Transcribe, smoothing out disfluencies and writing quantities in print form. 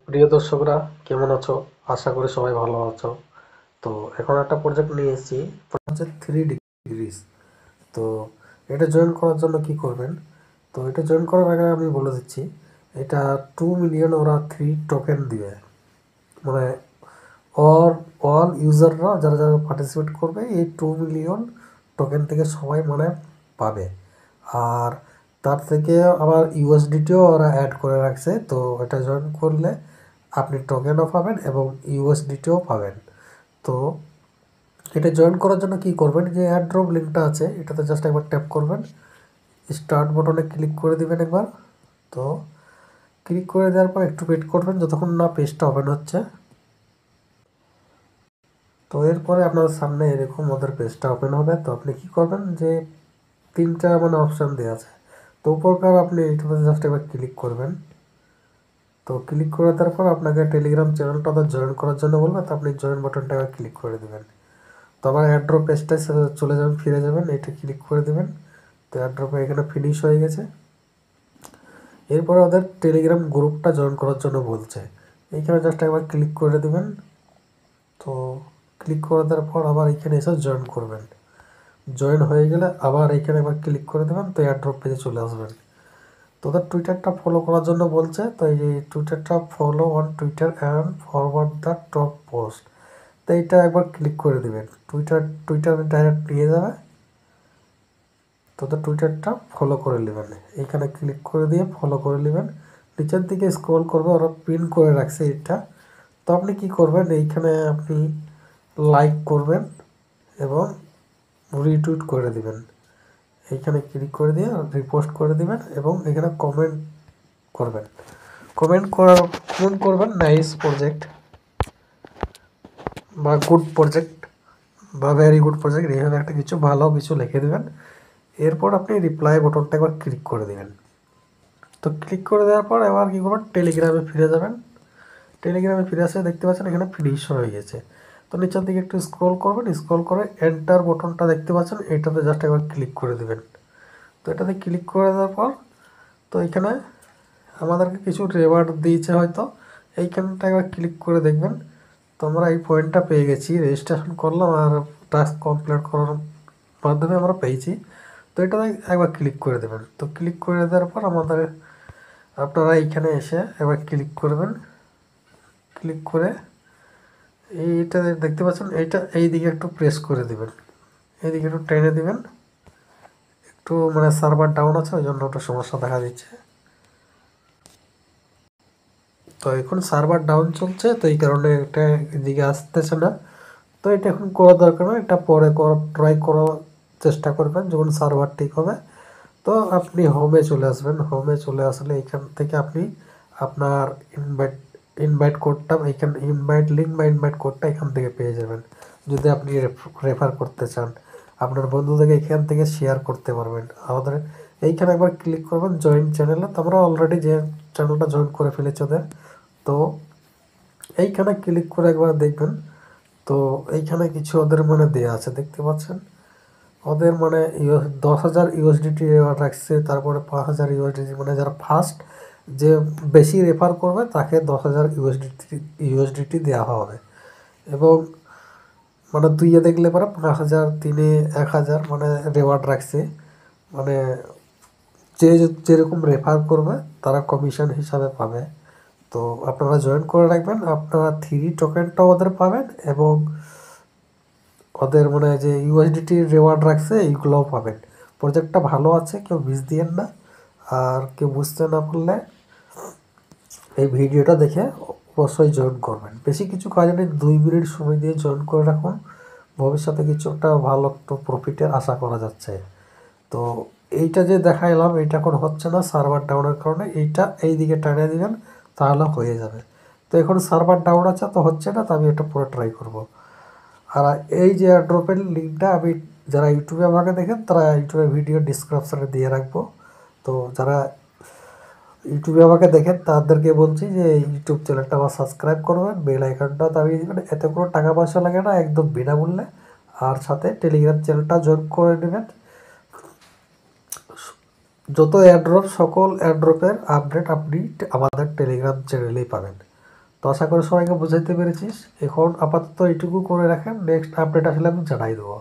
প্রিয় দর্শকরা, কেমন আছো? আশা করি সবাই ভালো আছো। তো এখন একটা প্রজেক্ট নিয়ে এসেছি, হচ্ছে 3 ডিগ্রিজ। তো এটা জয়েন করার জন্য কি করবেন? তো এটা জয়েন করার আগে আমি বলে দিচ্ছি, এটা 2 মিলিয়ন ওরা 3 টোকেন দিবে। মানে অল অল ইউজাররা যারা যারা পার্টিসিপেট করবে এই 2 মিলিয়ন টোকেন থেকে সবাই মানে পাবে। আর তার থেকে আবার ইউএসডিটিও ওরা অ্যাড করে রাখছে। তো এটা জয়েন করলে আপনি টোকেনও পাবেন এবং ইউএসডিটিও পাবেন। তো এটা জয়েন করার জন্য কি করবেন, যে অ্যাড্রপ লিঙ্কটা আছে এটাতে জাস্ট একবার ট্যাপ করবেন, স্টার্ট বটনে ক্লিক করে দিবেন একবার। তো ক্লিক করে দেওয়ার পর একটু ওয়েট করবেন যতক্ষণ না পেজটা ওপেন হচ্ছে। তো এরপরে আপনার সামনে এরকম ওদের পেজটা ওপেন হবে। তো আপনি কি করবেন, যে 3টা মানে অপশান দেওয়া আছে। তো উপরকার আপনি এইটাতে জাস্ট একবার ক্লিক করবেন। তো ক্লিক করে দেওয়ার পর আপনাকে টেলিগ্রাম চ্যানেলটা জয়েন করার জন্য বলবে। তো আপনি জয়েন বাটনটা একবার ক্লিক করে দেবেন। তো আবার অ্যাড্রপ পেজটায় চলে যাবেন, ফিরে যাবেন, এটা ক্লিক করে দেবেন। তো অ্যাড্রপে এখানে ফিনিশ হয়ে গেছে। এরপরে ওদের টেলিগ্রাম গ্রুপটা জয়েন করার জন্য বলছে, এইখানে জাস্ট একবার ক্লিক করে দেবেন। তো ক্লিক করে দেওয়ার পর আবার এখানে এসে জয়েন করবেন। জয়েন হয়ে গেলে আবার এখানে একবার ক্লিক করে দেবেন। তো এয়ারড্রপ পেজে চলে আসবেন। তো ওদের টুইটারটা ফলো করার জন্য বলছে। তো এই যে টুইটারটা follow on Twitter and forward the top post, তো এইটা একবার ক্লিক করে দেবেন। টুইটার ডাইরেক্ট নিয়ে যাবে। তো টুইটারটা ফলো করে নেবেন, এইখানে ক্লিক করে দিয়ে ফলো করে নেবেন। নিচের দিকে স্ক্রল করবে, ওরা পিন করে রাখছে এটা। তো আপনি কি করবেন, এইখানে আপনি লাইক করবেন এবং রিটুইট করে দিবেন। এইখানে ক্লিক করে দিয়ে রিপোস্ট করে দিবেন এবং এখানে কমেন্ট করবেন। কমেন্ট করবেন নাইস প্রজেক্ট বা গুড প্রজেক্ট বা ভেরি গুড প্রজেক্ট, এইভাবে একটা কিছু ভালো কিছু লিখে দেবেন। এরপর আপনি রিপ্লাই বটনটা একবার ক্লিক করে দেবেন। তো ক্লিক করে দেওয়ার পর এবার কী করবেন, টেলিগ্রামে ফিরে যাবেন। টেলিগ্রামে ফিরে আসে দেখতে পাচ্ছেন এখানে ফিনিশ হয়ে গেছে। তো নিচের দিকে একটু স্ক্রল করবেন, স্ক্রল করে এন্টার বটনটা দেখতে পাচ্ছেন, এইটাতে জাস্ট একবার ক্লিক করে দেবেন। তো এটাতে ক্লিক করে দেওয়ার পর তো এখানে আমাদেরকে কিছু রেওয়ার্ড দিয়েছে হয়তো, এইখানটা একবার ক্লিক করে দেখবেন। তো আমরা এই পয়েন্টটা পেয়ে গেছি, রেজিস্ট্রেশন করলাম আর টাস্ক কমপ্লিট করার মাধ্যমে আমরা পেয়েছি। তো এটাতে একবার ক্লিক করে দেবেন। তো ক্লিক করে দেওয়ার পর আপনারা এইখানে এসে একবার ক্লিক করবেন। ক্লিক করে এইটা দেখতে পাচ্ছেন, এইটা এই দিকে একটু প্রেস করে দেবেন, এইদিকে একটু টেনে দেবেন। একটু মানে সার্ভার ডাউন আছে, ওই জন্য একটু সমস্যা দেখা দিচ্ছে। তো এখন সার্ভার ডাউন চলছে, তো এই কারণে এটা এদিকে আসতেছে না। তো এটা এখন করা দরকার না, এটা পরে ট্রাই করার চেষ্টা করবেন যখন সার্ভার ঠিক হবে। তো আপনি হোমে চলে আসবেন। হোমে চলে আসলে এখান থেকে আপনি আপনার ইনভাইট ইনভাইট কোডটা এখান ইনভাইট লিঙ্ক বা ইনভাইট কোডটা এখান থেকে পেয়ে যাবেন। যদি আপনি রেফার করতে চান, আপনার বন্ধুদেরকে এখান থেকে শেয়ার করতে পারবেন। আমাদের এইখানে একবার ক্লিক করবেন জয়েন চ্যানেলে। তো আমরা অলরেডি যে চ্যানেলটা জয়েন করে ফেলেছি ওদের। তো এইখানে ক্লিক করে একবার দেখবেন। তো এইখানে কিছু ওদের মানে দেয়া আছে দেখতে পাচ্ছেন। ওদের মানে 10,000 ইউএসডিটি রাখছে, তারপরে 5,000 ইউএসডিটি, মানে যারা ফার্স্ট যে বেশি রেফার করবে তাকে 10,000 ইউএসডিটি দেওয়া হবে। এবং মানে দুইয়ে দেখলে পরে 5,000, 3-এ 1,000 মানে রেওয়ার্ড রাখছে। মানে যে যেরকম রেফার করবে তারা কমিশন হিসাবে পাবে। তো আপনারা জয়েন করে রাখবেন, আপনারা 3 টোকেনটাও ওদের পাবেন এবং ওদের মানে যে ইউএসডিটি রেওয়ার্ড রাখছে এইগুলোও পাবেন। প্রজেক্টটা ভালো আছে, কেউ মিস দিয়েন না। আর কেউ বুঝতে না পারলে এই ভিডিওটা দেখে অবশ্যই জয়েন করবেন। বেশি কিছু কাজ নেই, 2 মিনিট সময় দিয়ে জয়েন করে রাখুন। ভবিষ্যতে কিছু একটা ভালো একটু প্রফিটের আশা করা যাচ্ছে। তো এইটা যে দেখাইলাম এইটা এখন হচ্ছে না সার্ভার ডাউনের কারণে, এইটা এই দিকে টানিয়ে দিবেন, তাহলে হয়ে যাবে। তো এখন সার্ভার ডাউন আছে, তো হচ্ছে না। তো আমি এটা পুরো ট্রাই করব। আর এই যে এয়ারড্রপের লিঙ্কটা আমি যারা ইউটিউবে আমাকে দেখেন তারা ইউটিউবে ভিডিও ডিসক্রিপশানে দিয়ে রাখবো। তো যারা ইউটিউবে আমাকে দেখেন তাদেরকে বলছি যে ইউটিউব চ্যানেলটা আমার সাবস্ক্রাইব করবেন, বেল আইকনটা দাবিয়ে দেবেন। এতে কোনো টাকা পয়সা লাগে না, একদম বিনামূল্যে। আর সাথে টেলিগ্রাম চ্যানেলটা জয়েন করে নেবেন। যত এয়ারড্রপ সকল এয়ারড্রপের আপডেট আপনি আমাদের টেলিগ্রাম চ্যানেলেই পাবেন। তো আশা করি সবাইকে বুঝাইতে পেরেছিস। এখন আপাতত এইটুকু করে রাখেন, নেক্সট আপডেট আসলে আমি জানাই দেবো।